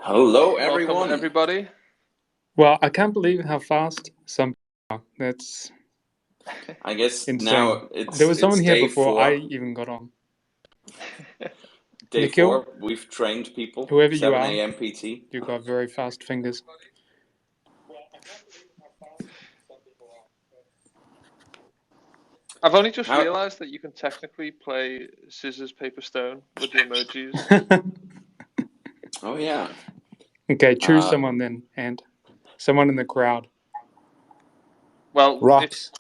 Hello, Welcome, everyone. everybody. Well, I can't believe how fast some are. That's I guess insane. now There it's was someone it's here day before I four. even got on. Day Nikhil, four. We've trained people. whoever you 7 are, a.m. PT. you got very fast fingers. I've only just How? realized that you can technically play scissors, paper, stone with the emojis. Oh yeah. Okay, choose Uh, someone then, and someone in the crowd. Well, Rocks.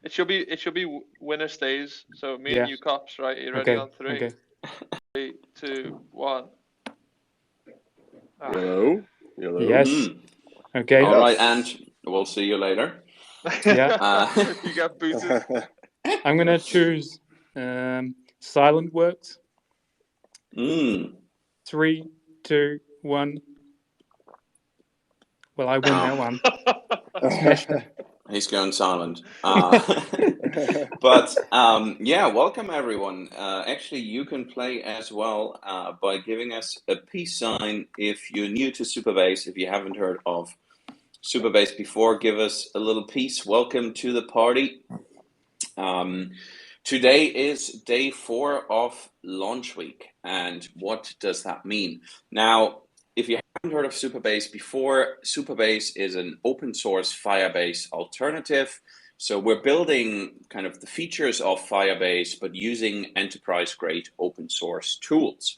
it should be winner stays. So me and Yeah, you cops, right? Are you ready okay, on three? okay. 3, 2, 1. Ah. Hello. Hello. Yes, hmm. okay, All right, and Yes. we'll see you later. yeah. Uh, You got booted. I'm gonna choose silent works. mm. 3, 2, 1. Well, I win that Oh, one. Smashed him. he's going silent. But yeah, welcome everyone. Actually, you can play as well by giving us a peace sign if you're new to Supabase. If you haven't heard of Supabase before, give us a little piece. Welcome to the party. Um, Today is day 4 of launch week. And what does that mean? Now, if you haven't heard of Supabase before, Supabase is an open source Firebase alternative. So we're building kind of the features of Firebase, but using enterprise grade open source tools.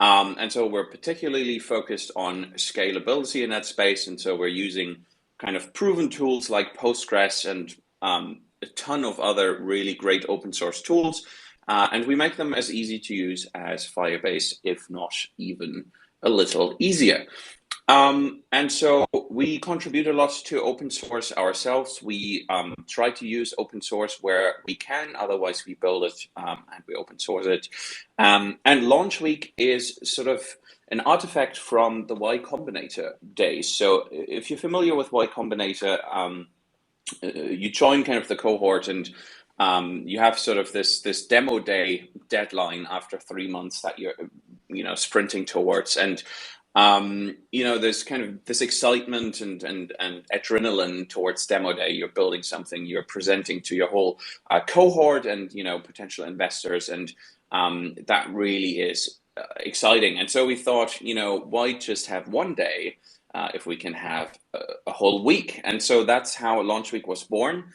And so we're particularly focused on scalability in that space. And so we're using kind of proven tools like Postgres and a ton of other really great open source tools. And we make them as easy to use as Firebase, if not even a little easier. And so we contribute a lot to open source ourselves. We try to use open source where we can, otherwise we build it and we open source it. And launch week is sort of an artifact from the Y Combinator days. So if you're familiar with Y Combinator, you join kind of the cohort and you have sort of this demo day deadline after 3 months that you're sprinting towards. And there's kind of this excitement and adrenaline towards demo day. You're building something, you're presenting to your whole cohort and potential investors, and that really is exciting. And so we thought, why just have one day if we can have a whole week? And so that's how Launch Week was born.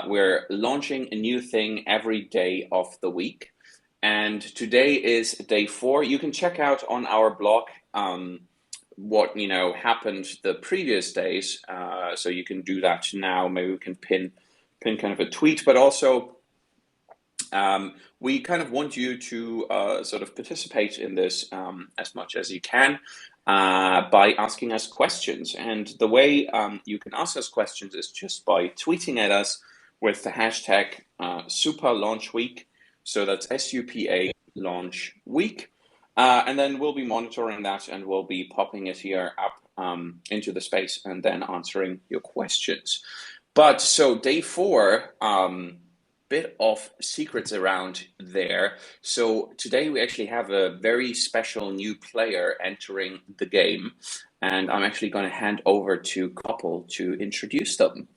We're launching a new thing every day of the week. And today is day 4. You can check out on our blog what happened the previous days. So you can do that now. Maybe we can pin kind of a tweet, but also we kind of want you to sort of participate in this as much as you can by asking us questions. And the way you can ask us questions is just by tweeting at us with the hashtag Super Launch Week. So that's SUPA Launch Week. And then we'll be monitoring that and we'll be popping it here up into the space and then answering your questions. But so day 4, bit of secrets around there. So today we actually have a very special new player entering the game, and I'm actually going to hand over to Koppel to introduce them.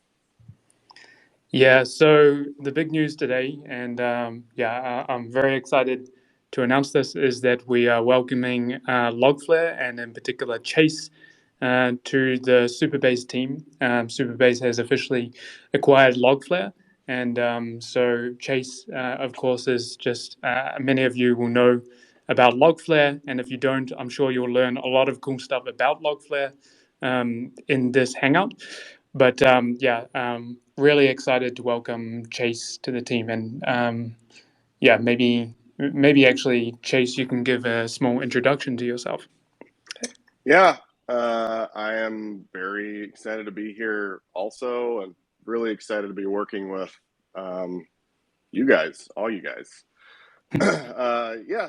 Yeah, so the big news today, and I'm very excited to announce this, is that we are welcoming Logflare and in particular Chase to the Supabase team. Supabase has officially acquired Logflare, and so Chase, of course, is just many of you will know about Logflare, and if you don't, I'm sure you'll learn a lot of cool stuff about Logflare in this hangout. But really excited to welcome Chase to the team, and maybe actually Chase, you can give a small introduction to yourself. Yeah. I am very excited to be here also, and really excited to be working with you guys, all you guys.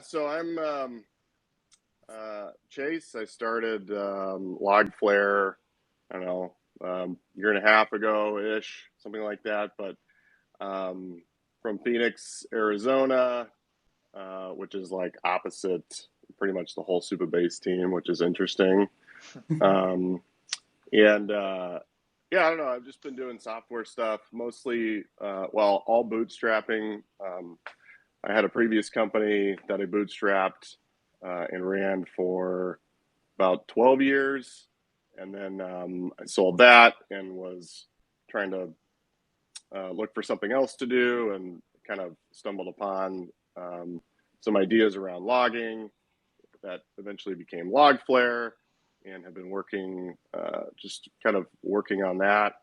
So I'm Chase. I started Logflare, I don't know, year and a half ago ish, something like that. But from Phoenix, Arizona, which is like opposite pretty much the whole Supabase team, which is interesting. And yeah, I don't know. I've just been doing software stuff mostly, all bootstrapping. I had a previous company that I bootstrapped and ran for about 12 years. And then I sold that and was trying to look for something else to do, and kind of stumbled upon some ideas around logging that eventually became Logflare, and have been working, just kind of working on that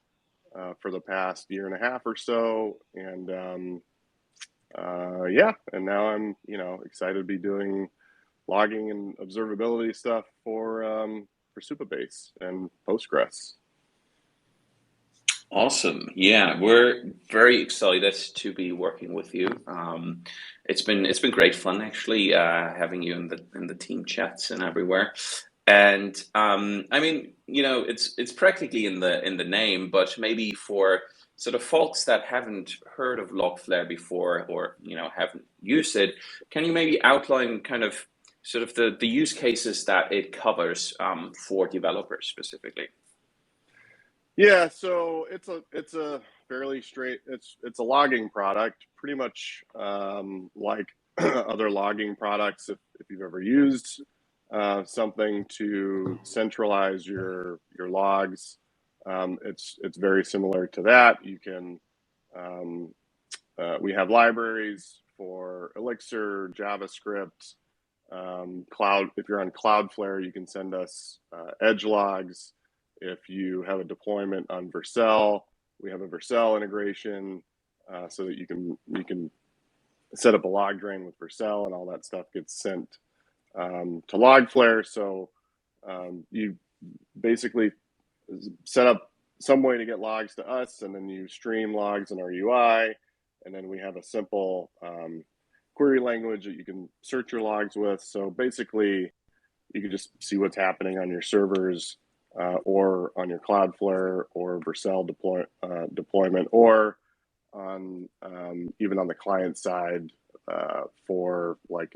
for the past year and a half or so. And yeah, and now I'm, excited to be doing logging and observability stuff for Supabase and Postgres. Awesome. Yeah, we're very excited to be working with you. It's been great fun actually, having you in the team chats and everywhere. And I mean, it's practically in the name, but maybe for sort of folks that haven't heard of Logflare before, or haven't used it, can you maybe outline kind of sort of the use cases that it covers for developers specifically? Yeah, so it's a fairly it's a logging product, pretty much like other logging products. If you've ever used something to centralize your logs, it's very similar to that. You can we have libraries for Elixir, JavaScript, Cloud. If you're on Cloudflare, you can send us edge logs. If you have a deployment on Vercel, we have a Vercel integration, so that you can set up a log drain with Vercel, and all that stuff gets sent to Logflare. So you basically set up some way to get logs to us, and then you stream logs in our UI, and then we have a simple query language that you can search your logs with. So basically, you can just see what's happening on your servers, or on your Cloudflare or Vercel deployment, or on even on the client side for like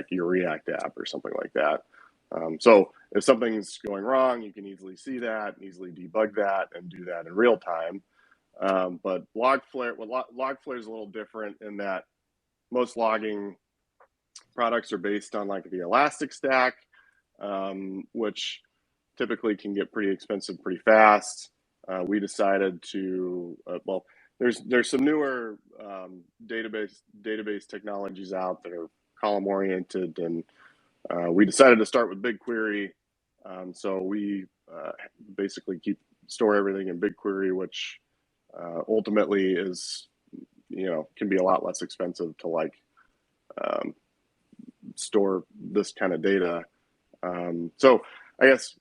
your React app or something like that. So if something's going wrong, you can easily see that, and easily debug that, and do that in real time. But Logflare is a little different in that most logging products are based on like the Elastic Stack, which typically can get pretty expensive pretty fast. We decided to there's some newer database technologies out that are column oriented, and we decided to start with BigQuery. So we basically store everything in BigQuery, which ultimately is can be a lot less expensive to store this kind of data. So I guess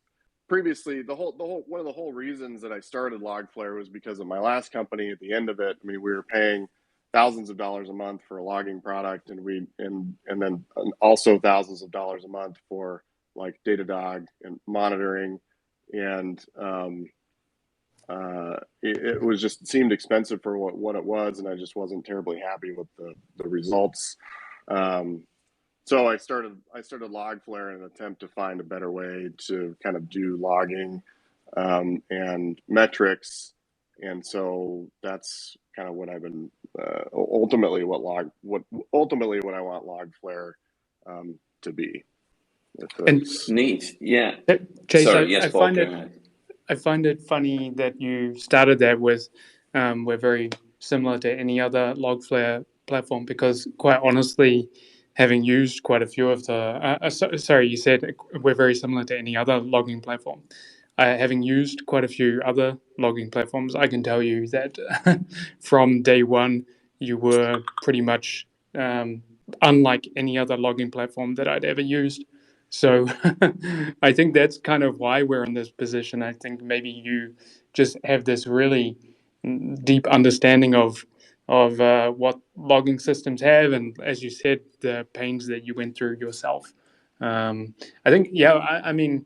previously one of the whole reasons that I started Logflare was because of my last company. At the end of it, I mean, we were paying thousands of dollars a month for a logging product, and then also thousands of dollars a month for like Datadog and monitoring, and it was just seemed expensive for what it was, and I just wasn't terribly happy with the results. So I started Logflare in an attempt to find a better way to kind of do logging and metrics, and so that's kind of what I've been ultimately what I want Logflare to be. And Neat, yeah. Chase, Sorry, yes, Paul, I find it funny that you started that with we're very similar to any other Logflare platform, because quite honestly, having used quite a few of the you said we're very similar to any other logging platform. Having used quite a few other logging platforms, I can tell you that from day one, you were pretty much unlike any other logging platform that I'd ever used. So I think that's kind of why we're in this position. I think maybe you just have this really deep understanding of what logging systems have, and as you said, the pains that you went through yourself. I think, yeah, I mean,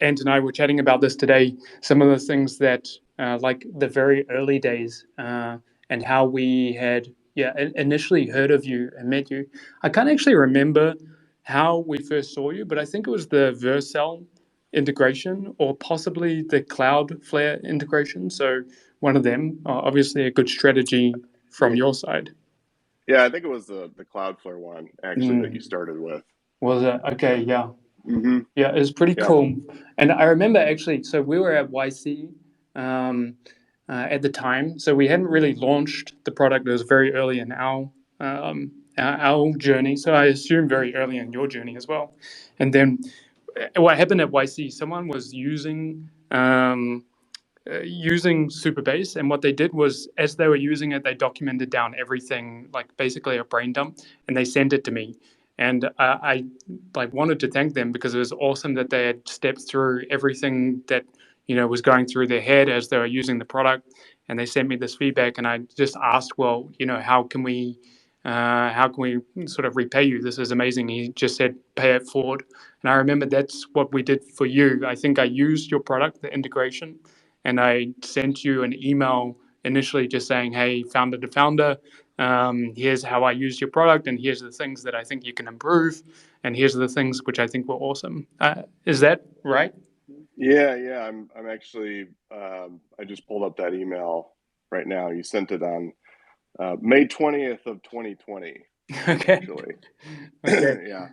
Ant and I were chatting about this today. Some of the things that, like the very early days, and how we had initially heard of you and met you. I can't actually remember how we first saw you, but I think it was the Vercel integration or possibly the Cloudflare integration. So one of them, obviously a good strategy from your side. Yeah, I think it was the Cloudflare one actually that you started with. Was it? Okay, yeah. Mm-hmm. Yeah, it was pretty cool. And I remember actually, so we were at YC at the time. So we hadn't really launched the product. It was very early in our journey. So I assume very early in your journey as well. And then what happened at YC, someone was using Supabase, and what they did was, as they were using it, they documented down everything, like basically a brain dump, and they sent it to me. And I like wanted to thank them because it was awesome that they had stepped through everything that was going through their head as they were using the product, and they sent me this feedback. And I just asked, well, how can we sort of repay you? This is amazing. He just said, pay it forward. And I remember that's what we did for you. I think I used your product, the integration, and I sent you an email initially just saying, hey, founder to founder, here's how I used your product, and here's the things that I think you can improve, and here's the things which I think were awesome. Is that right? Yeah. I'm actually, I just pulled up that email right now. You sent it on May 20th of 2020. Okay. Actually. Okay. Yeah.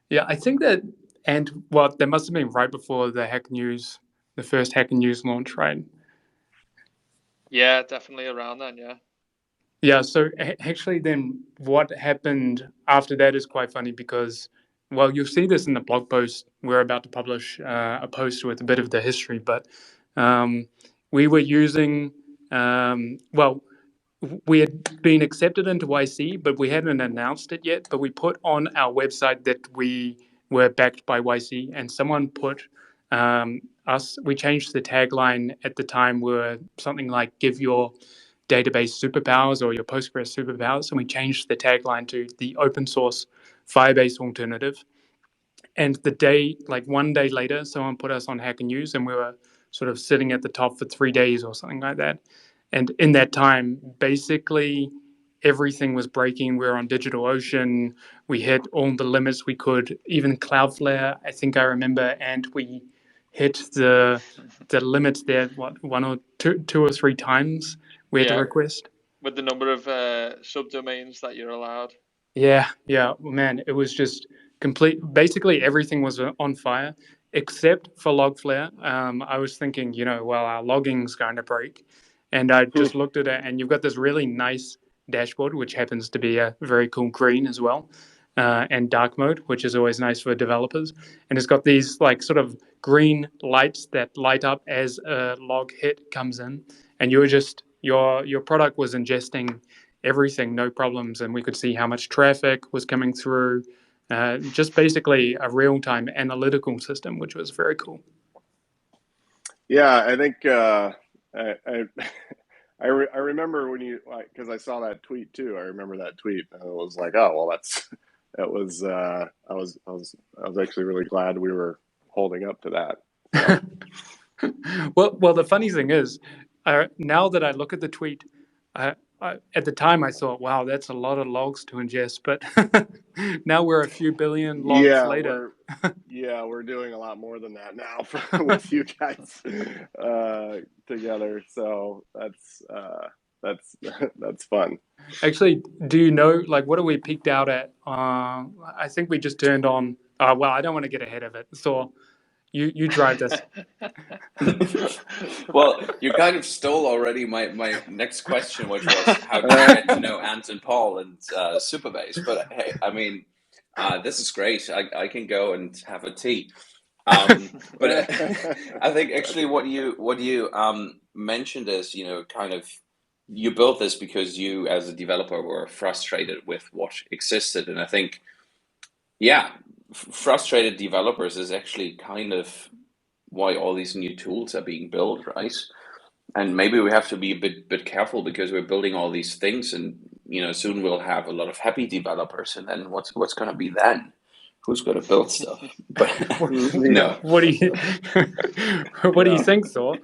Yeah, I think that, and well, that must have been right before the first Hacker News launch, right? Yeah, definitely around then, yeah. Yeah, so actually then what happened after that is quite funny because, well, you'll see this in the blog post. We're about to publish a post with a bit of the history, but we were using, we had been accepted into YC, but we hadn't announced it yet. But we put on our website that we were backed by YC, and someone put we changed the tagline at the time, were something like give your database superpowers or your Postgres superpowers. And we changed the tagline to the open source Firebase alternative. And one day later, someone put us on Hacker News, and we were sort of sitting at the top for 3 days or something like that. And in that time, basically everything was breaking. We were on DigitalOcean. We hit all the limits we could, even Cloudflare, I think I remember, and we hit the limits there, one or two or three times we had to request. With the number of subdomains that you're allowed. Yeah, man, it was just complete. Basically, everything was on fire except for Logflare. I was thinking, well, our logging's going to break, and I just looked at it, and you've got this really nice dashboard, which happens to be a very cool green as well, and dark mode, which is always nice for developers. And it's got these like sort of green lights that light up as a log hit comes in, and you were just your product was ingesting everything, no problems, and we could see how much traffic was coming through. Just basically a real-time analytical system, which was very cool. Yeah, I think I remember when you, because I saw that tweet too. I remember that tweet, and it was like, oh well, I was actually really glad we were holding up to that. So. Well, the funny thing is, now that I look at the tweet, at the time I thought, wow, that's a lot of logs to ingest, but now we're a few billion logs later. We're doing a lot more than that now with you guys together. So that's fun. Actually, do you know, like, what are we peaked out at? I think we just turned on. Well, I don't want to get ahead of it. So you drive this. Well, you kind of stole already my next question, which was how do you get to know Ant and Paul and Supabase? But hey, I mean, this is great. I can go and have a tea. But I think actually what you mentioned is, kind of you built this because you as a developer were frustrated with what existed, and I think, frustrated developers is actually kind of why all these new tools are being built, right? And maybe we have to be a bit careful because we're building all these things, and soon we'll have a lot of happy developers, and then what's going to be then? Who's going to build stuff? But no. What do you think, Thor?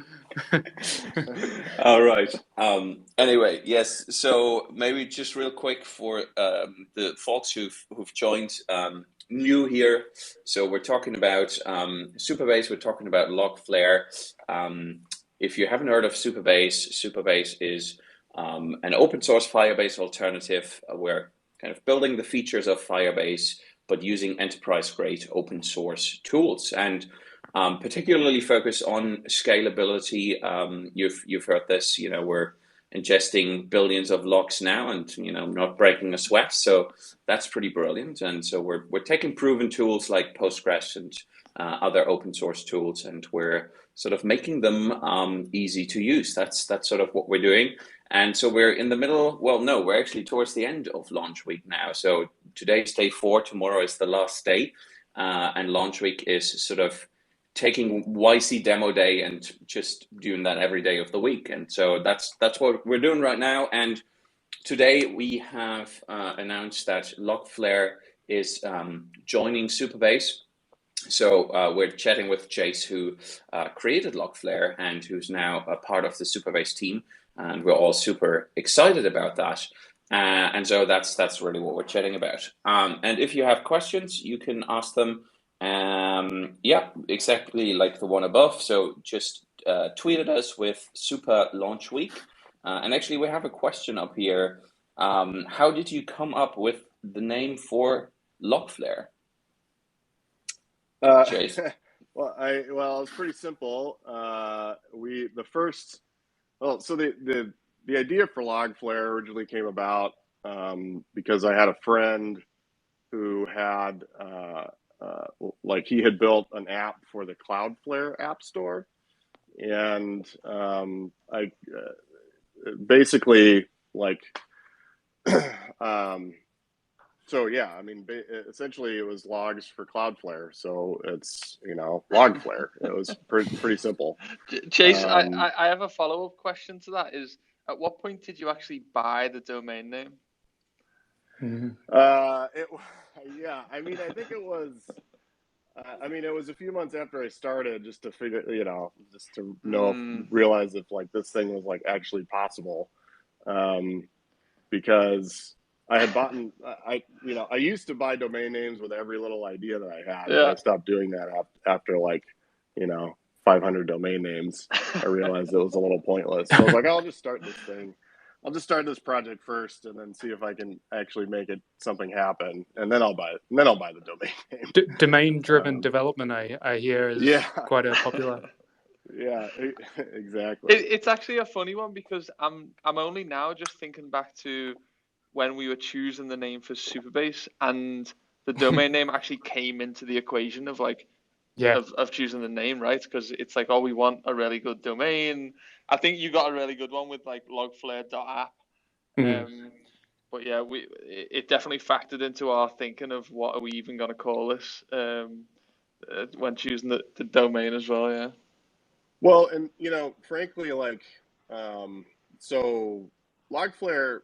All right. Anyway, yes. So maybe just real quick for the folks who've joined new here. So we're talking about Supabase. We're talking about Logflare. If you haven't heard of Supabase, Supabase is an open source Firebase alternative. We're kind of building the features of Firebase, but using enterprise grade open source tools, and particularly focus on scalability. You've heard this. We're ingesting billions of logs now, and not breaking a sweat. So that's pretty brilliant. And so we're taking proven tools like Postgres and other open source tools, and we're sort of making them easy to use. That's sort of what we're doing. And so we're in the middle. Well, no, we're actually towards the end of launch week now. So today's day 4. Tomorrow is the last day, and launch week is sort of taking YC demo day and just doing that every day of the week. And so that's what we're doing right now. And today we have announced that Logflare is joining Supabase. So we're chatting with Chase, who created Logflare and who's now a part of the Supabase team, and we're all super excited about that. And so that's really what we're chatting about. And if you have questions, you can ask them. Yeah, exactly like the one above. So just tweet at us with Super Launch Week. And actually, we have a question up here. How did you come up with the name for Logflare? Chase? Well, it's pretty simple. The idea for Logflare originally came about because I had a friend who had he had built an app for the Cloudflare app store, and I basically so yeah, I mean, essentially it was logs for Cloudflare. So it's, Logflare. It was pretty simple. Chase, I have a follow-up question to that. Is at what point did you actually buy the domain name? Yeah, I mean, I think it was. It was a few months after I started, just to figure, just to realize if this thing was actually possible, because I had bought, I used to buy domain names with every little idea that I had. Yeah. But I stopped doing that after 500 domain names. I realized it was a little pointless. So I was like, I'll just start this thing. I'll just start this project first, and then see if I can actually make something happen, and then I'll buy it. And then I'll buy the domain name. Domain-driven development, I hear, is quite a popular. Yeah, exactly. It's actually a funny one, because I'm only now just thinking back to when we were choosing the name for Supabase, and the domain name actually came into the equation of of choosing the name, right? Because it's we want a really good domain. I think you got a really good one with logflare.app. But yeah, it definitely factored into our thinking of what are we even going to call this when choosing the domain as well. Yeah. Well, and frankly, so Logflare.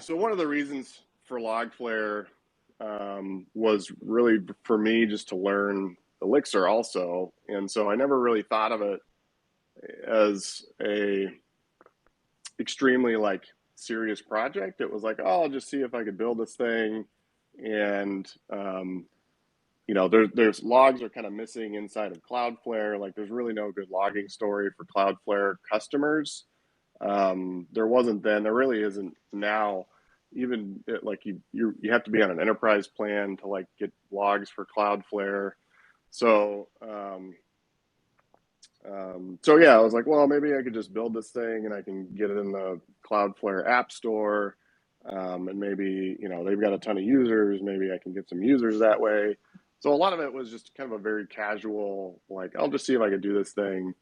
So one of the reasons for Logflare was really for me just to learn Elixir also, and so I never really thought of it as a extremely serious project. It was I'll just see if I could build this thing, and there's logs are kind of missing inside of Cloudflare. There's really no good logging story for Cloudflare customers. There wasn't then. There really isn't now. Even you have to be on an enterprise plan to get logs for Cloudflare. So yeah, I was like, well, maybe I could just build this thing and I can get it in the Cloudflare app store, and maybe they've got a ton of users. Maybe I can get some users that way. So a lot of it was just kind of a very casual, I'll just see if I could do this thing,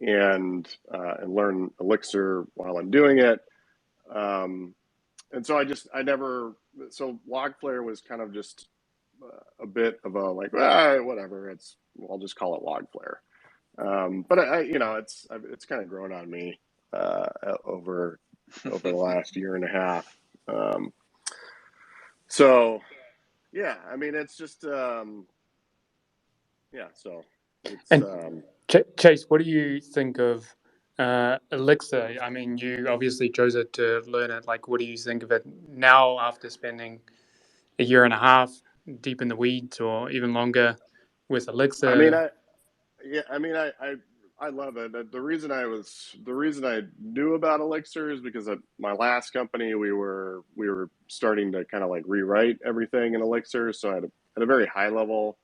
and learn Elixir while I'm doing it. And so so Logflare was kind of just a bit of a whatever, I'll just call it Logflare. But it's kind of grown on me over the last year and a half. So yeah, I mean, it's just yeah. So it's Chase, what do you think of Elixir? I mean, you obviously chose it to learn it. Like, what do you think of it now after spending a year and a half deep in the weeds, or even longer, with I mean, Elixir? I love it. The reason I knew about Elixir is because at my last company we were starting to kind of like rewrite everything in Elixir, so I had a very high level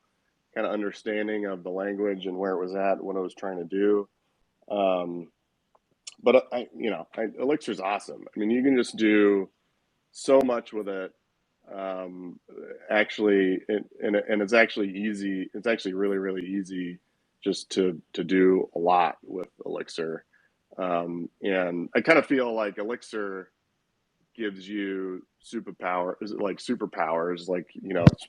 kind of understanding of the language and where it was at, what I was trying to do. But Elixir's awesome. I mean, you can just do so much with it. And it's actually easy. It's actually really, really easy just to do a lot with Elixir. And I kind of feel like Elixir gives you superpowers, like,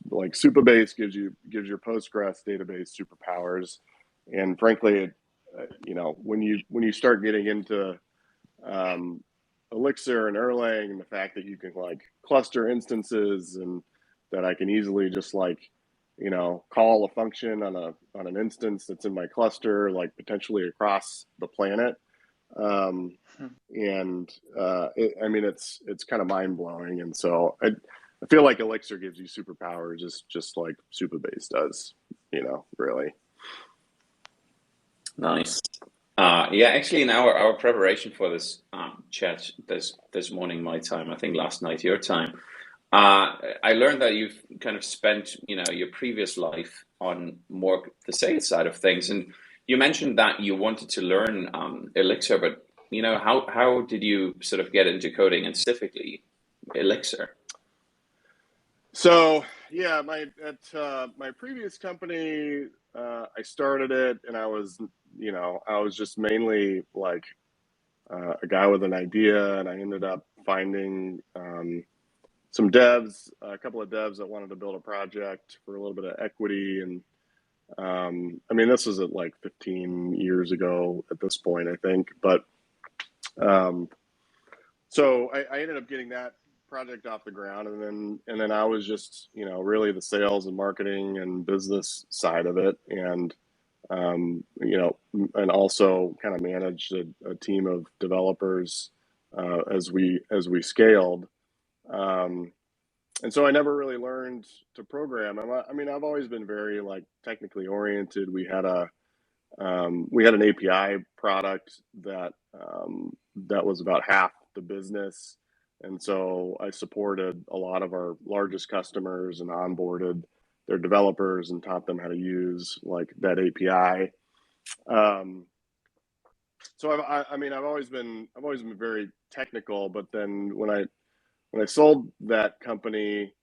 like Supabase gives your Postgres database superpowers. And frankly, when you start getting into Elixir and Erlang, and the fact that you can like cluster instances, and that I can easily just like, call a function on an instance that's in my cluster, like potentially across the planet. I mean, it's kind of mind blowing. And so I feel like Elixir gives you superpowers just like Supabase does, really. Nice. Yeah, actually, in our preparation for this chat this morning, my time, I think last night your time, I learned that you've kind of spent, your previous life on more the sales side of things, and you mentioned that you wanted to learn Elixir, but how did you sort of get into coding, and specifically Elixir? So yeah, my previous company, I started it, and I was just mainly like a guy with an idea, and I ended up finding some devs, a couple of devs that wanted to build a project for a little bit of equity. And I mean, this was at like 15 years ago at this point, I think. But so I ended up getting that project off the ground, and then I was just really the sales and marketing and business side of it, and and also kind of managed a team of developers as we scaled. And so I never really learned to program. I mean, I've always been very like technically oriented. We had an API product that was about half the business, and so I supported a lot of our largest customers and onboarded their developers and taught them how to use like that API. So I've always been very technical, but then when I sold that company,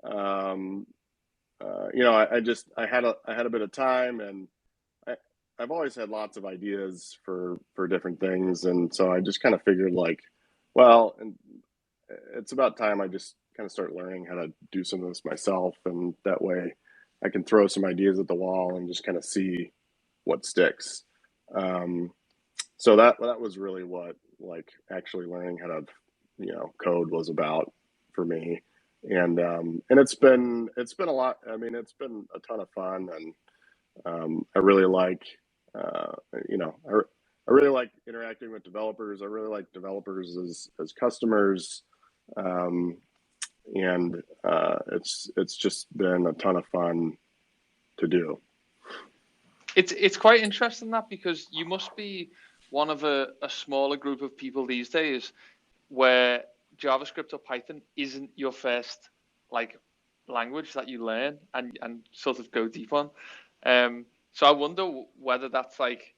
I had a bit of time, and I've always had lots of ideas for different things, and so I just kind of figured like, well, and it's about time I just kind of start learning how to do some of this myself, and that way I can throw some ideas at the wall and just kind of see what sticks. So that was really what like actually learning how to code was about for me. And it's been a lot. I mean, it's been a ton of fun, and I really like I really like interacting with developers. I really like developers as customers, and it's just been a ton of fun to do. It's quite interesting that, because you must be one of a smaller group of people these days where JavaScript or Python isn't your first like language that you learn and sort of go deep on. So I wonder whether that's like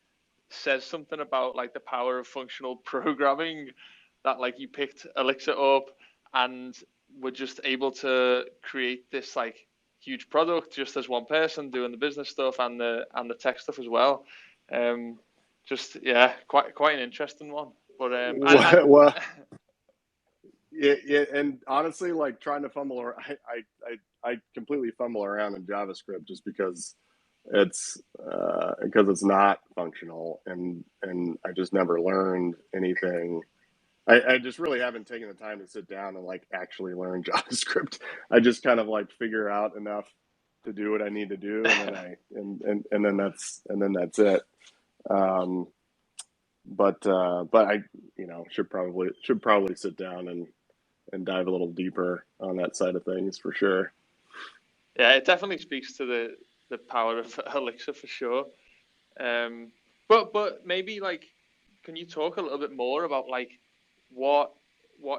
says something about like the power of functional programming, that like you picked Elixir up and were just able to create this like huge product just as one person doing the business stuff and the tech stuff as well. Just yeah, quite an interesting one. But well, yeah, and honestly, like trying to fumble, or I completely fumble around in JavaScript just because it's not functional, and I just never learned anything. I just really haven't taken the time to sit down and like actually learn JavaScript. I just kind of like figure out enough to do what I need to do, and then and then that's it. But I, should probably sit down and dive a little deeper on that side of things for sure. Yeah, it definitely speaks to the power of Elixir for sure. But maybe like, can you talk a little bit more about like what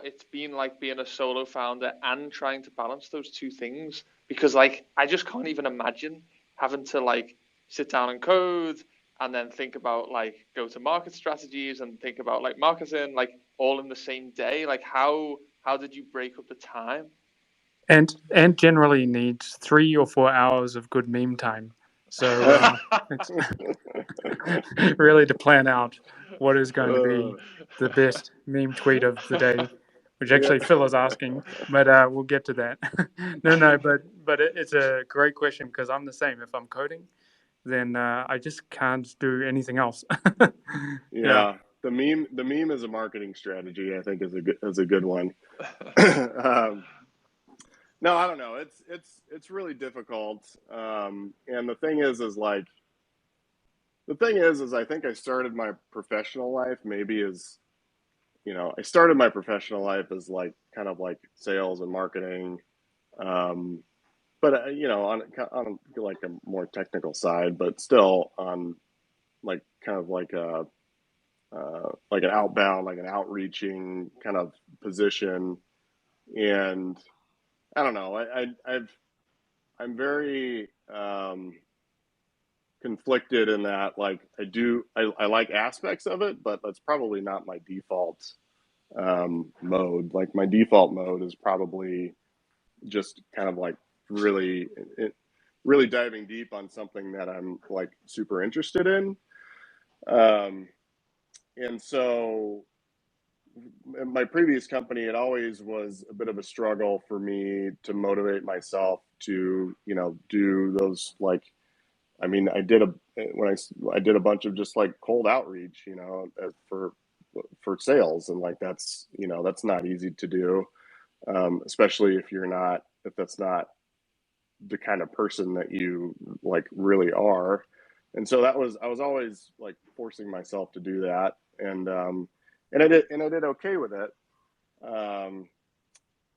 it's been like being a solo founder and trying to balance those two things? Because like I just can't even imagine having to like sit down and code and then think about like go to market strategies and think about like marketing like all in the same day. Like how did you break up the time? And generally needs 3 or 4 hours of good meme time. So it's really to plan out what is going to be the best meme tweet of the day, which actually Phil is asking, but we'll get to that. No, but it's a great question because I'm the same. If I'm coding, then I just can't do anything else. Yeah, the meme as a marketing strategy, I think, is a good one. No, I don't know. It's really difficult. And the thing is I think I started my professional life maybe as, I started my professional life as like kind of like sales and marketing, but on like a more technical side, but still on like kind of like an outbound, like an outreaching kind of position. And I don't know, I'm very conflicted in that, like I like aspects of it, but that's probably not my default mode. Like my default mode is probably just kind of like really diving deep on something that I'm like super interested in. And so in my previous company, it always was a bit of a struggle for me to motivate myself to, do those like, I mean, I did a bunch of just like cold outreach, for sales, and like that's not easy to do, especially if that's not the kind of person that you like really are. And so I was always like forcing myself to do that, and I did okay with it. Um,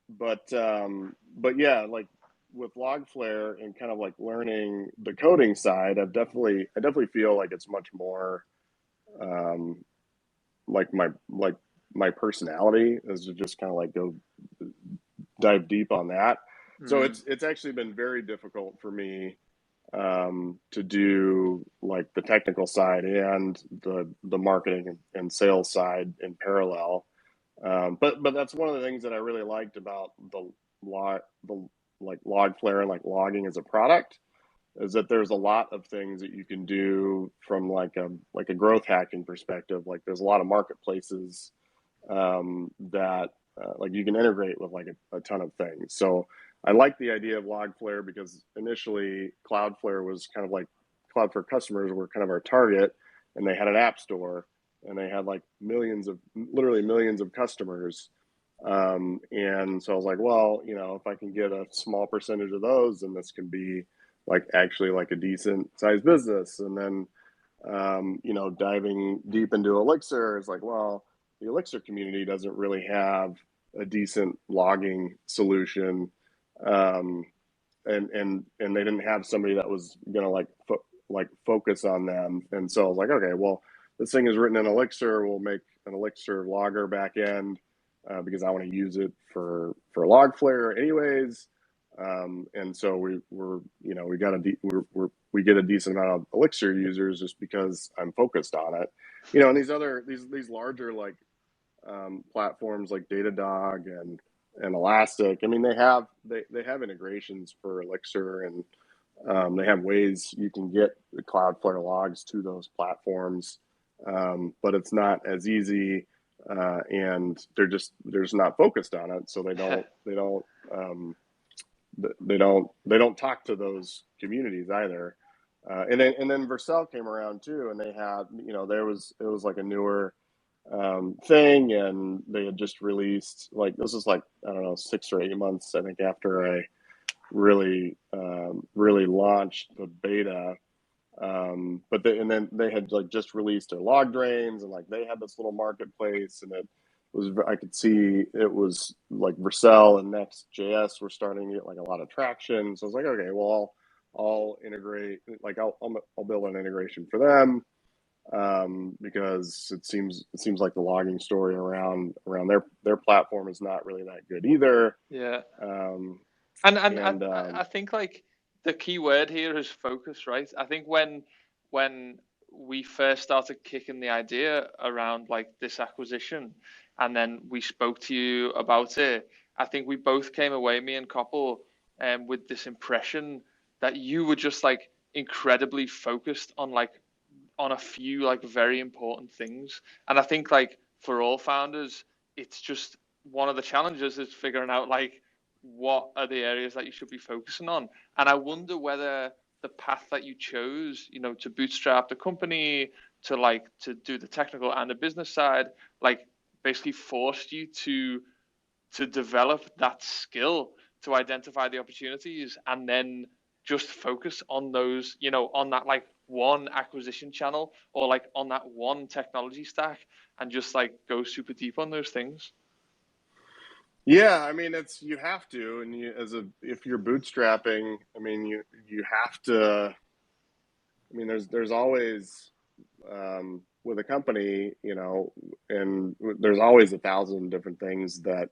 but yeah, like with Logflare and kind of like learning the coding side, I definitely feel like it's much more like my personality is to just kind of like go dive deep on that. So it's actually been very difficult for me to do like the technical side and the marketing and sales side in parallel. But that's one of the things that I really liked about the like Logflare and like logging as a product, is that there's a lot of things that you can do from like a growth hacking perspective. Like there's a lot of marketplaces that like you can integrate with like a ton of things. So I like the idea of Logflare because initially Cloudflare was kind of like Cloudflare customers were kind of our target, and they had an app store and they had like literally millions of customers. And so I was like, well, if I can get a small percentage of those, then this can be like actually like a decent sized business. And then, diving deep into Elixir is like, well, the Elixir community doesn't really have a decent logging solution. And they didn't have somebody that was going to like focus on them. And so I was like, okay, well, this thing is written in Elixir. We'll make an Elixir logger backend because I want to use it for Logflare anyways. And so we get a decent amount of Elixir users just because I'm focused on it. And these larger like platforms like Datadog and Elastic. I mean, they have integrations for Elixir, and they have ways you can get the Cloudflare logs to those platforms, but it's not as easy, and they're just not focused on it, so they don't talk to those communities either. And then Vercel came around too, and they had it was like a newer thing, and they had just released, like, this is like, I don't know, 6 or 8 months I think after I really launched the beta. But then they had like just released their log drains, and like they had this little marketplace, and it was, I could see it was like Vercel and Next.js were starting to get like a lot of traction. So I was like, okay, well, I'll integrate, like I'll build an integration for them, because it seems like the logging story around their platform is not really that good either. Yeah. And I think like the key word here is focus, right? I think when we first started kicking the idea around like this acquisition, and then we spoke to you about it, I think we both came away, me and Koppel, with this impression that you were just like incredibly focused on a few like very important things. And I think like for all founders, it's just one of the challenges is figuring out like what are the areas that you should be focusing on. And I wonder whether the path that you chose, to bootstrap the company, to do the technical and the business side, like basically forced you to develop that skill to identify the opportunities and then just focus on those, on that like one acquisition channel or like on that one technology stack and just like go super deep on those things. Yeah, I mean, you have to, and if you're bootstrapping, I mean, you have to. I mean, there's always, with a company, and there's always 1,000 different things that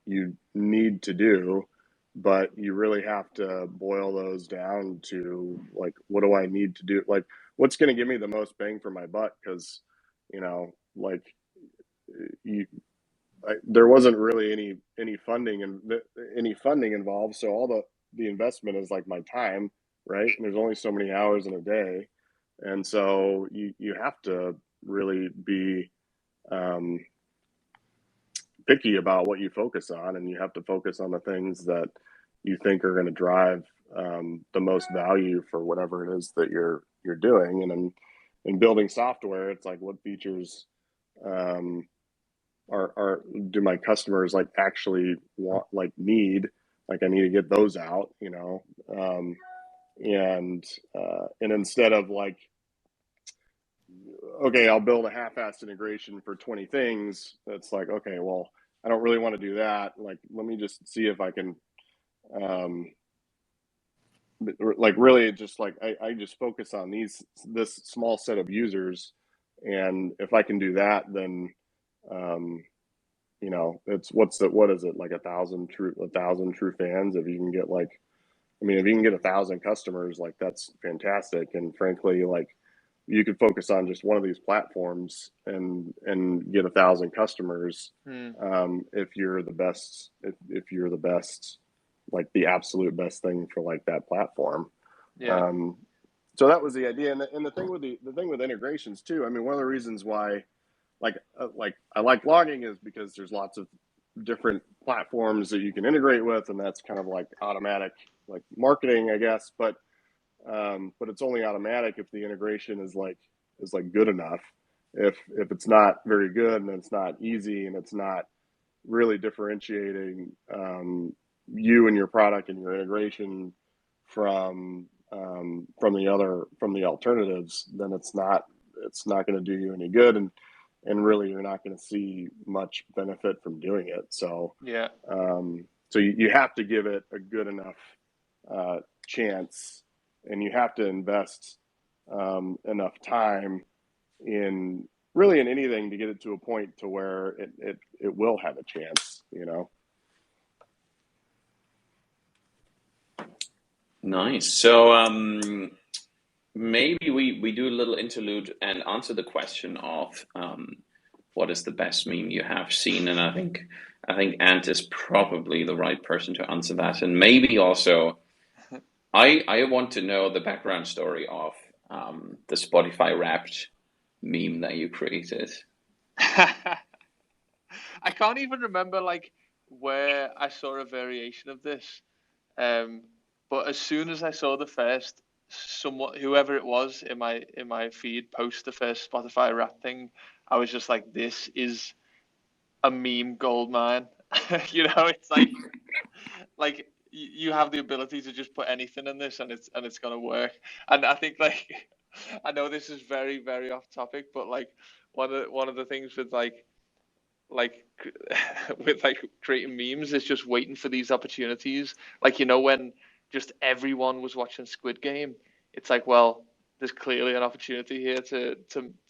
you need to do, but you really have to boil those down to like, what do I need to do? Like, what's going to give me the most bang for my buck? Because, like there wasn't really any funding involved, so all the investment is like my time, right? And there's only so many hours in a day, and so you have to really be picky about what you focus on, and you have to focus on the things that you think are going to drive the most value for whatever it is that you're doing. And in building software, it's like, what features do my customers like actually want, like need, like I need to get those out, and instead of like, okay, I'll build a half-assed integration for 20 things. That's like, okay, well, I don't really want to do that. Like, let me just see if I can, like really just like, I just focus on this small set of users. And if I can do that, then, it's what is it, like 1,000 true fans. If you can get like, I mean, if you can get 1,000 customers, like that's fantastic. And frankly, like you could focus on just one of these platforms and get 1,000 customers. If you're the best, if you're the best, like the absolute best thing for like that platform. Yeah. So that was the idea. And the thing with integrations too, I mean, one of the reasons why like I like logging is because there's lots of different platforms that you can integrate with, and that's kind of like automatic, like marketing, I guess. But it's only automatic if the integration is like good enough. If it's not very good and it's not easy and it's not really differentiating you and your product and your integration from the alternatives, then it's not going to do you any good, and really you're not going to see much benefit from doing it. So yeah, so you have to give it a good enough chance, and you have to invest enough time in anything to get it to a point to where it will have a chance, Nice. So maybe we do a little interlude and answer the question of what is the best meme you have seen, and I think Ant is probably the right person to answer that, and maybe also I want to know the background story of the Spotify Wrapped meme that you created. I can't even remember like where I saw a variation of this, but as soon as I saw the first whoever it was in my feed post the first Spotify Wrapped thing, I was just like, this is a meme goldmine. It's like you have the ability to just put anything in this, and it's gonna work. And I think like I know this is very very off topic, but like one of the things with like with like creating memes is just waiting for these opportunities. Like when just everyone was watching Squid Game, it's like, well, there's clearly an opportunity here to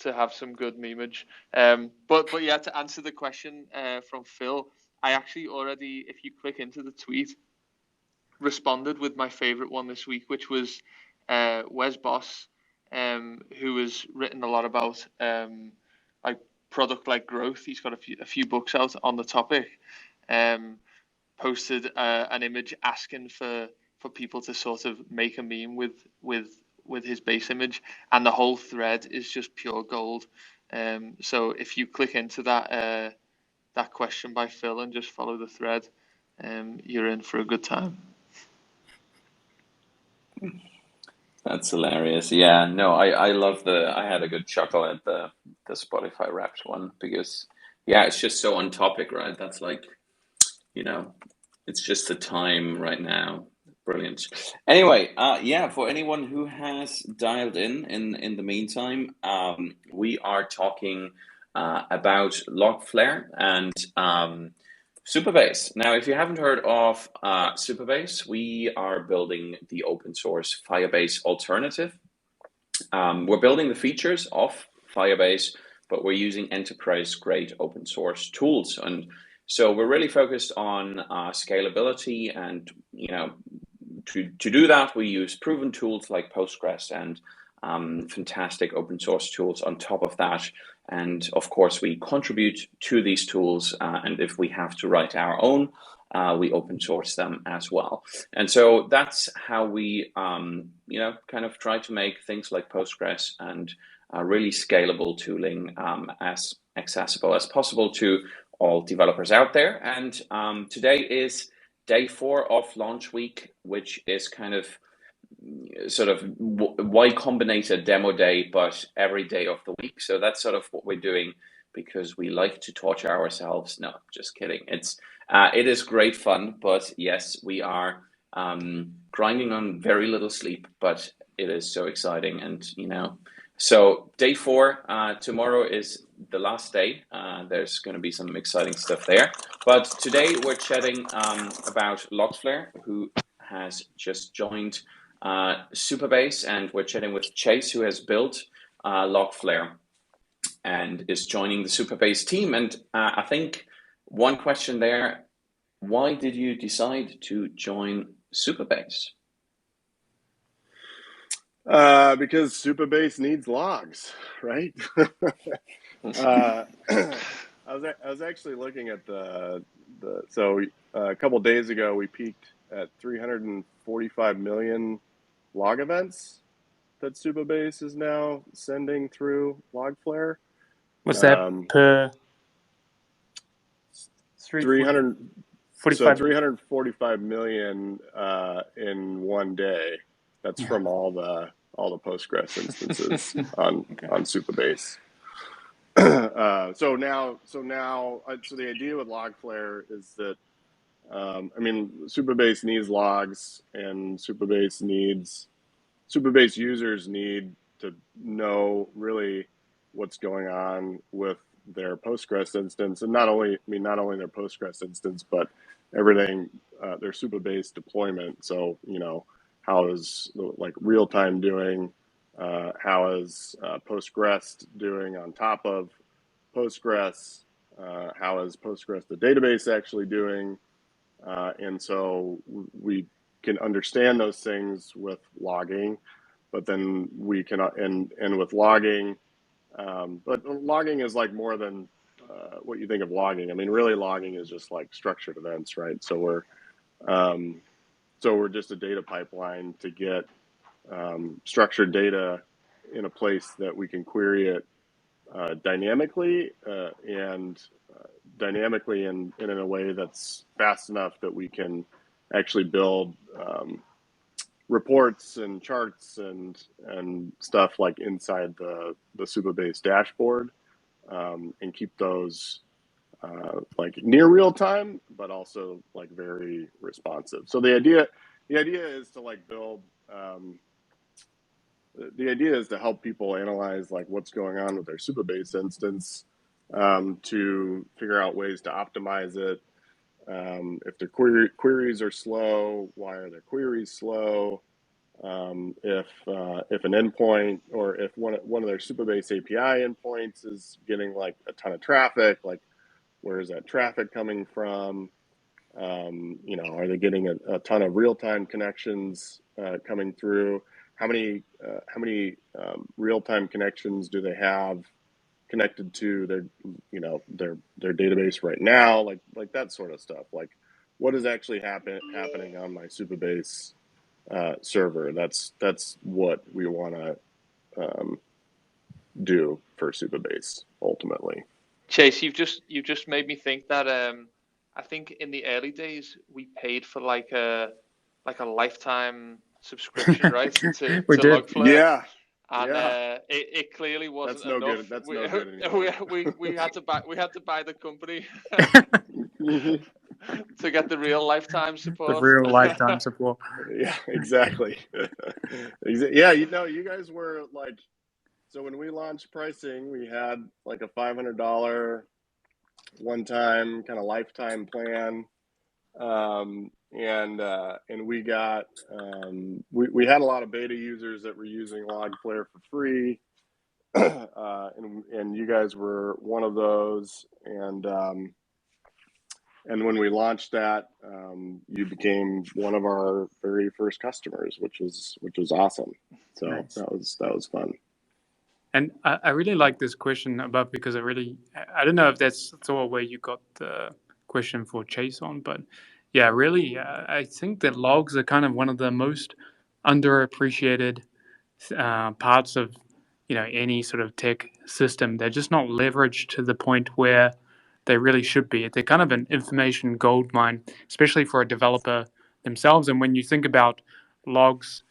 have some good memeage. But yeah, to answer the question from Phil, I actually already, if you click into the tweet, responded with my favorite one this week, which was Wes Boss, who has written a lot about like product-like growth. He's got a few books out on the topic. Posted an image asking for people to sort of make a meme with his base image, and the whole thread is just pure gold. So if you click into that question by Phil and just follow the thread, you're in for a good time. That's hilarious. Yeah, no, I love I had a good chuckle at the Spotify Wrapped one because, yeah, it's just so on topic, right? That's like, it's just the time right now. Brilliant. Anyway, yeah, for anyone who has dialed in the meantime, we are talking about Logflare and Supabase. Now, if you haven't heard of Supabase, we are building the open source Firebase alternative. We're building the features of Firebase, but we're using enterprise-grade open source tools. And so we're really focused on scalability, and to do that, we use proven tools like Postgres and fantastic open source tools on top of that. And of course, we contribute to these tools, and if we have to write our own, we open source them as well. And so that's how we, kind of try to make things like Postgres and really scalable tooling as accessible as possible to all developers out there. And today is day 4 of launch week, which is kind of sort of Y Combinator demo day, but every day of the week. So that's sort of what we're doing because we like to torture ourselves. No, just kidding. It is great fun, but yes, we are grinding on very little sleep, but it is so exciting. And, so day 4, tomorrow is the last day. There's going to be some exciting stuff there. But today we're chatting about Logflare, who has just joined Supabase, and we're chatting with Chase, who has built Logflare and is joining the Supabase team. And I think one question there, why did you decide to join Supabase? Because Supabase needs logs, right? I was actually looking at so a couple days ago we peaked at 345 million log events that Supabase is now sending through Logflare. What's that per 345 million in one day. That's from all the Postgres instances on Supabase. So the idea with Logflare is that Supabase needs logs, and Supabase users need to know really what's going on with their Postgres instance, and not only their Postgres instance, but everything, their Supabase deployment. So how is like real time doing? How is Postgres doing on top of Postgres? How is Postgres the database actually doing? And so we can understand those things with logging, but then we can and with logging. But logging is like more than what you think of logging. I mean, really, logging is just like structured events, right? So we're just a data pipeline to get structured data in a place that we can query it dynamically and in a way that's fast enough that we can actually build reports and charts and stuff like inside the Supabase dashboard, and keep those like near real time, but also like very responsive. So the idea is to like build. The idea is to help people analyze like what's going on with their Supabase instance, to figure out ways to optimize it. If their queries are slow, why are their queries slow? If an endpoint, or if one of their Supabase API endpoints is getting like a ton of traffic, like where is that traffic coming from? Are they getting a ton of real-time connections coming through? How many real-time connections do they have connected to their database right now? Like that sort of stuff. Like what is actually happening on my Supabase server? That's what we want to do for Supabase ultimately. Chase, you've just made me think that I think in the early days we paid for like a lifetime subscription, right? to We did. Logflare. Yeah. And it clearly wasn't enough. That's no good anymore. we had to buy the company to get the real lifetime support. The real lifetime support. Yeah, exactly. Yeah, you guys were like, so when we launched pricing, we had like a $500 one-time kind of lifetime plan, and we got we had a lot of beta users that were using Logflare for free, and you guys were one of those, and when we launched that, you became one of our very first customers, which was awesome. So Nice. that was fun. And I really like this question above, because I don't know if that's sort of where you got the question for Chase on, but yeah, really, I think that logs are kind of one of the most underappreciated parts of any sort of tech system. They're just not leveraged to the point where they really should be. They're kind of an information gold mine, especially for a developer themselves. And when you think about logs,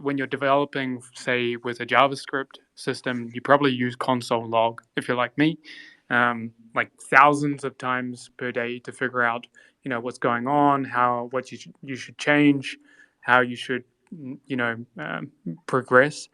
when you're developing, say, with a JavaScript system, you probably use console log if you're like me, like thousands of times per day to figure out, what's going on, what you should change, how you should, progress.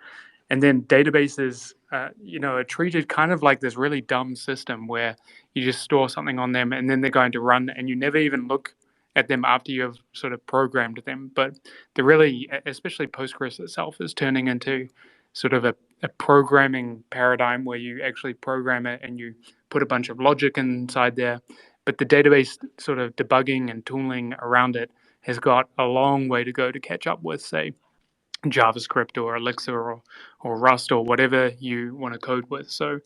And then databases, are treated kind of like this really dumb system where you just store something on them and then they're going to run, and you never even look at them after you've sort of programmed them. But the really, especially Postgres itself, is turning into sort of a programming paradigm where you actually program it and you put a bunch of logic inside there. But the database sort of debugging and tooling around it has got a long way to go to catch up with, say, JavaScript or Elixir or Rust or whatever you want to code with. So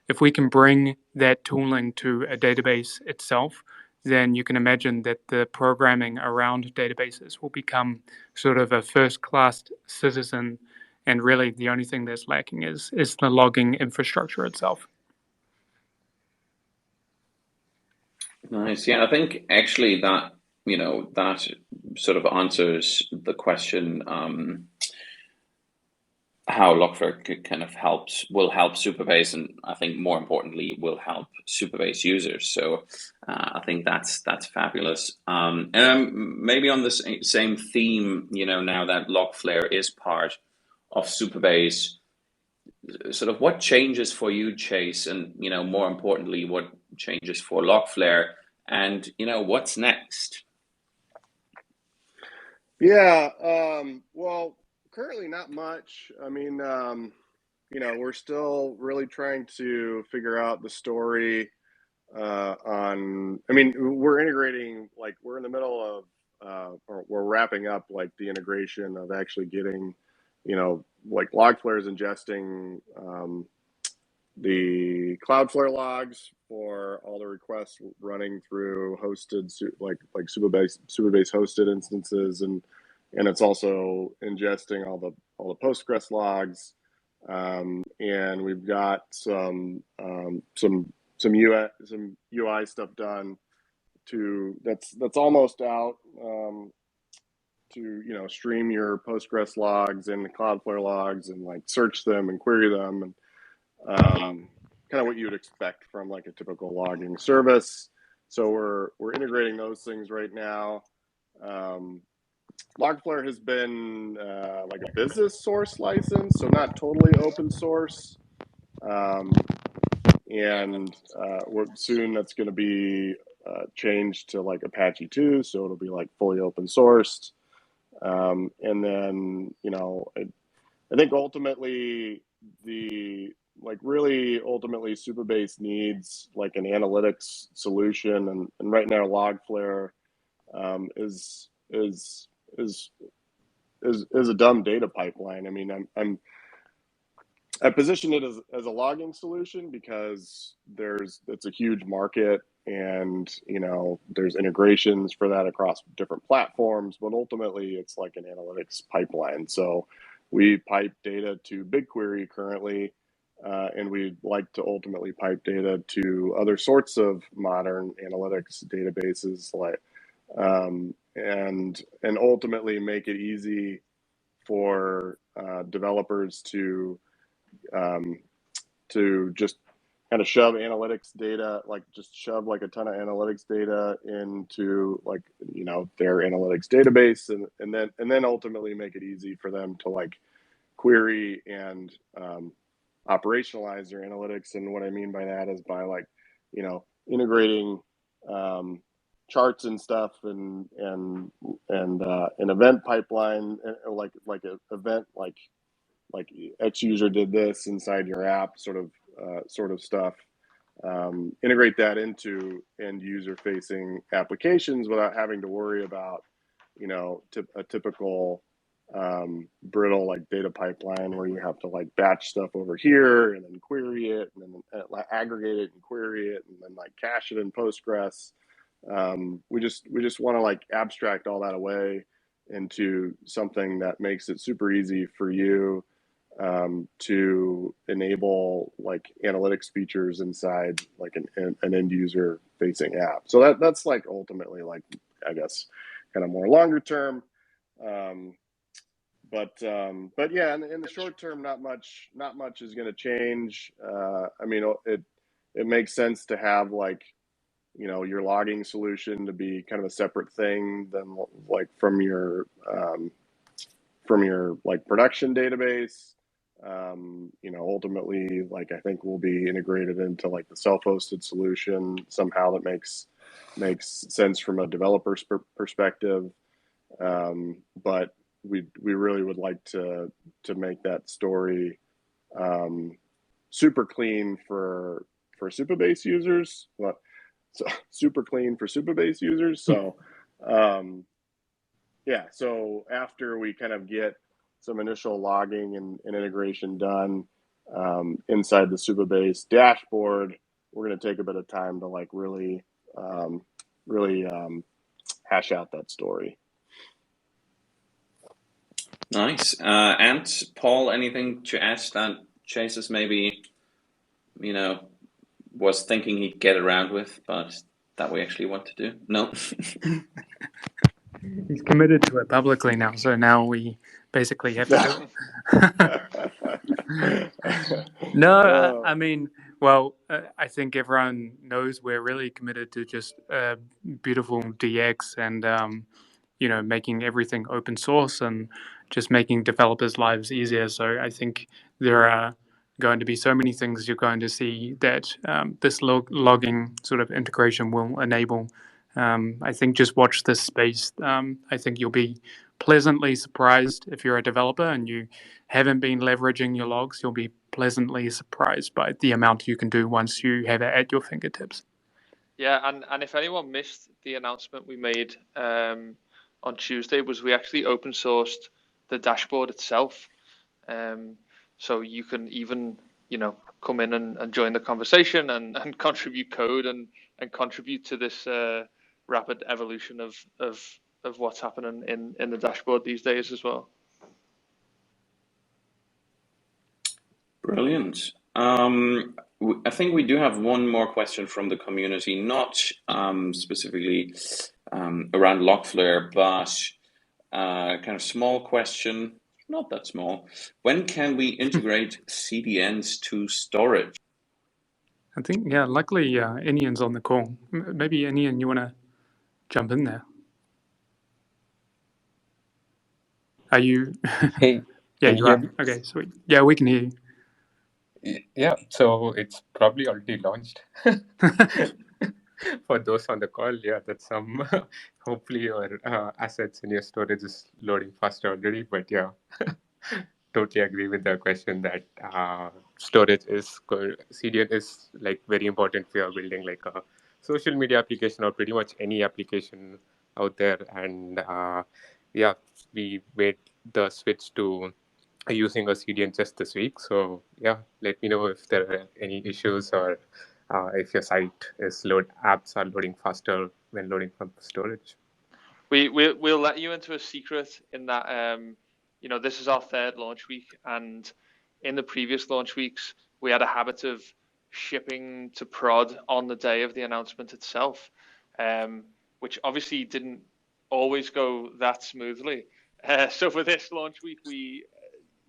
if we can bring that tooling to a database itself, then you can imagine that the programming around databases will become sort of a first-class citizen, and really the only thing that's lacking is the logging infrastructure itself. Nice. Yeah, I think actually that, that sort of answers the question, how Logflare kind of will help Supabase, and I think more importantly will help Supabase users. So I think that's fabulous. Maybe on the same theme, now that Logflare is part of Supabase, sort of what changes for you, Chase, and more importantly, what changes for Logflare, and what's next? Yeah, well, currently not much. I mean, we're still really trying to figure out the story we're integrating, like we're in the middle of, or we're wrapping up like the integration of actually getting, like Logflare is ingesting the Cloudflare logs for all the requests running through hosted, like Supabase hosted instances, and it's also ingesting all the Postgres logs, and we've got some UI stuff done that's almost out, to stream your Postgres logs and the Cloudflare logs and like search them and query them, and kind of what you would expect from like a typical logging service. So we're integrating those things right now. Logflare has been like a business source license, so not totally open source. And soon that's going to be changed to like Apache 2, so it'll be like fully open sourced. And then, you know, I think ultimately ultimately Supabase needs like an analytics solution, and right now Logflare is a dumb data pipeline. I mean, I position it as a logging solution because it's a huge market, and you know there's integrations for that across different platforms, but ultimately it's like an analytics pipeline. So we pipe data to BigQuery currently, and we'd like to ultimately pipe data to other sorts of modern analytics databases, like and ultimately make it easy for developers to just kind of shove analytics data, like just shove like a ton of analytics data into like, you know, their analytics database, and then ultimately make it easy for them to like query and operationalize their analytics. And what I mean by that is by like, you know, integrating charts and stuff, and an event pipeline, like an event like X user did this inside your app, sort of stuff. Integrate that into end user facing applications without having to worry about, you know, a typical brittle like data pipeline where you have to like batch stuff over here and then query it and then aggregate it and query it and then like cache it in Postgres. We just want to like abstract all that away into something that makes it super easy for you to enable like analytics features inside like an end user facing app. So that's like ultimately like, I guess, kind of more longer term. But yeah, in the short term, not much is going to change. I mean, it makes sense to have like, you know, your logging solution to be kind of a separate thing than like from your like production database. You know, ultimately, like I think we'll be integrated into like the self-hosted solution somehow that makes sense from a developer's perspective. But we really would like to make that story super clean for Supabase users. So super clean for Supabase users. So yeah, so after we kind of get some initial logging and integration done inside the Supabase dashboard, we're going to take a bit of time to like really hash out that story. Nice. And Paul, anything to add that Chase maybe, you know, was thinking he'd get around with, but that we actually want to do? No? He's committed to it publicly now, so now we basically have to do it. No, I mean, well, I think everyone knows we're really committed to just beautiful DX and, you know, making everything open source and just making developers' lives easier. So I think there are going to be so many things you're going to see that this logging sort of integration will enable. I think just watch this space. I think you'll be pleasantly surprised if you're a developer and you haven't been leveraging your logs. You'll be pleasantly surprised by the amount you can do once you have it at your fingertips. Yeah, and if anyone missed the announcement we made on Tuesday, was we actually open sourced the dashboard itself. So you can even, you know, come in and join the conversation and contribute code and contribute to this rapid evolution of what's happening in the dashboard these days as well. Brilliant. I think we do have one more question from the community, not specifically around Logflare, but kind of small question, not that small. When can we integrate CDNs to storage? I think, yeah, luckily Inian's on the call. Maybe Inian, you want to jump in there? Are you? Hey, Yeah, can you you hear are. me? Okay, sweet. Yeah, we can hear you. Yeah, so it's probably already launched. For those on the call, yeah, that's some. Hopefully, your assets in your storage is loading faster already. But yeah, totally agree with the question that storage is CDN is like very important if you are building like a social media application or pretty much any application out there. And yeah, we made the switch to using a CDN just this week. So yeah, let me know if there are any issues or if your site is apps are loading faster when loading from storage. We'll let you into a secret in that this is our third launch week, and in the previous launch weeks we had a habit of shipping to prod on the day of the announcement itself, which obviously didn't always go that smoothly. So for this launch week, we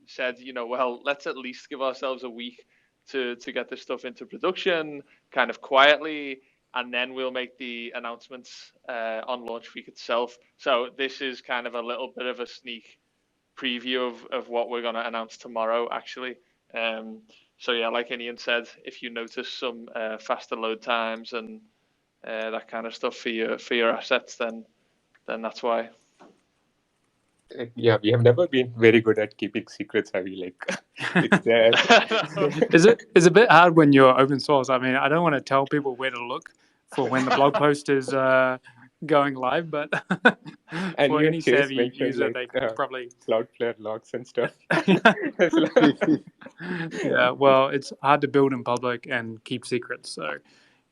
said, well, let's at least give ourselves a week to get this stuff into production, kind of quietly, and then we'll make the announcements on launch week itself. So this is kind of a little bit of a sneak preview of what we're going to announce tomorrow, actually. So yeah, like Inian said, if you notice some faster load times and that kind of stuff for your assets, then that's why. Yeah, we have never been very good at keeping secrets. I mean, like it's there. It's a bit hard when you're open source. I mean, I don't want to tell people where to look for when the blog post is going live, but And for even any Chase savvy mentioned user, like they could probably Cloudflare logs and stuff. Yeah, well, it's hard to build in public and keep secrets. So,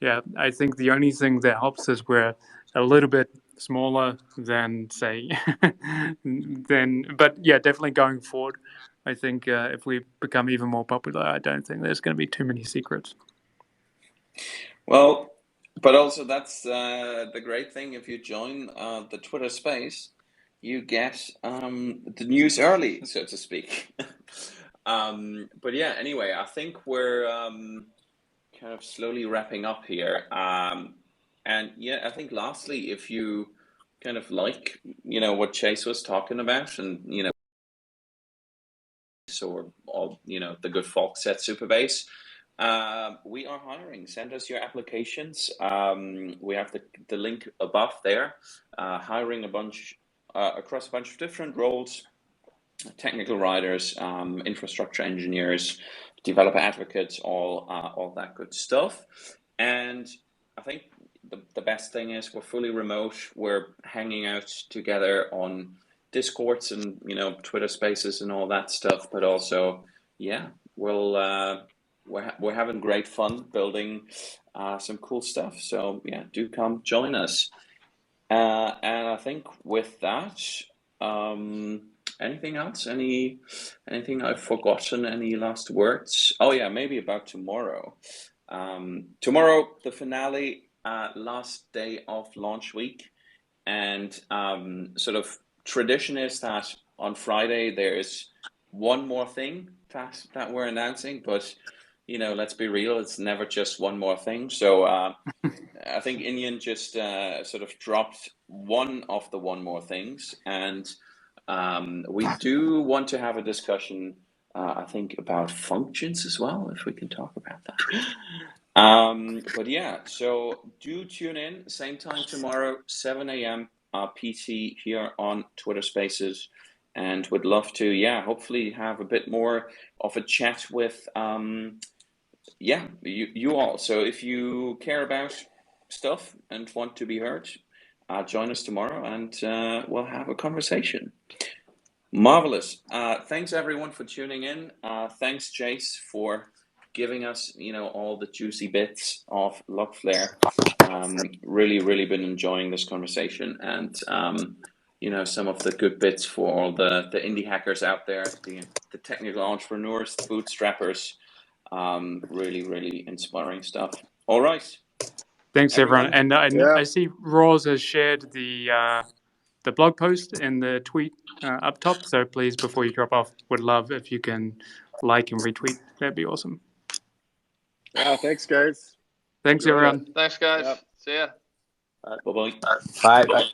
yeah, I think the only thing that helps is we're a little bit smaller than, say, but yeah, definitely going forward. I think if we become even more popular, I don't think there's going to be too many secrets. Well, but also that's the great thing. If you join the Twitter space, you get the news early, so to speak. But yeah, anyway, I think we're kind of slowly wrapping up here. And yeah, I think lastly, if you kind of like, what Chase was talking about, and or all the good folks at Supabase, we are hiring. Send us your applications. We have the link above there. Hiring a bunch across a bunch of different roles: technical writers, infrastructure engineers, developer advocates, all that good stuff. And I think the best thing is we're fully remote. We're hanging out together on Discords and Twitter Spaces and all that stuff. But also, yeah, we're having great fun building some cool stuff. So yeah, do come join us. And I think with that, anything else? Anything I've forgotten? Any last words? Oh yeah, maybe about tomorrow. Tomorrow, the finale, last day of launch week, and sort of tradition is that on Friday there is one more thing that we're announcing, but let's be real, it's never just one more thing. So I think Inian just sort of dropped one of the one more things, and we do want to have a discussion, I think, about functions as well, if we can talk about that. But yeah, so do tune in, same time tomorrow, 7 a.m. PT here on Twitter Spaces, and would love to, hopefully have a bit more of a chat with, you all. So if you care about stuff and want to be heard, join us tomorrow, and we'll have a conversation. Marvelous. Thanks everyone for tuning in. Thanks Jace for giving us all the juicy bits of Logflare. Really been enjoying this conversation, and some of the good bits for all the indie hackers out there, the technical entrepreneurs, the bootstrappers. Really inspiring stuff. All right. Thanks, everyone. And I see Roz has shared the blog post in the tweet up top. So please, before you drop off, would love if you can like and retweet. That'd be awesome. Yeah, thanks, guys. Thanks, Enjoyed it. everyone. Thanks, guys. Yep. See ya. Bye-bye. Bye. Bye.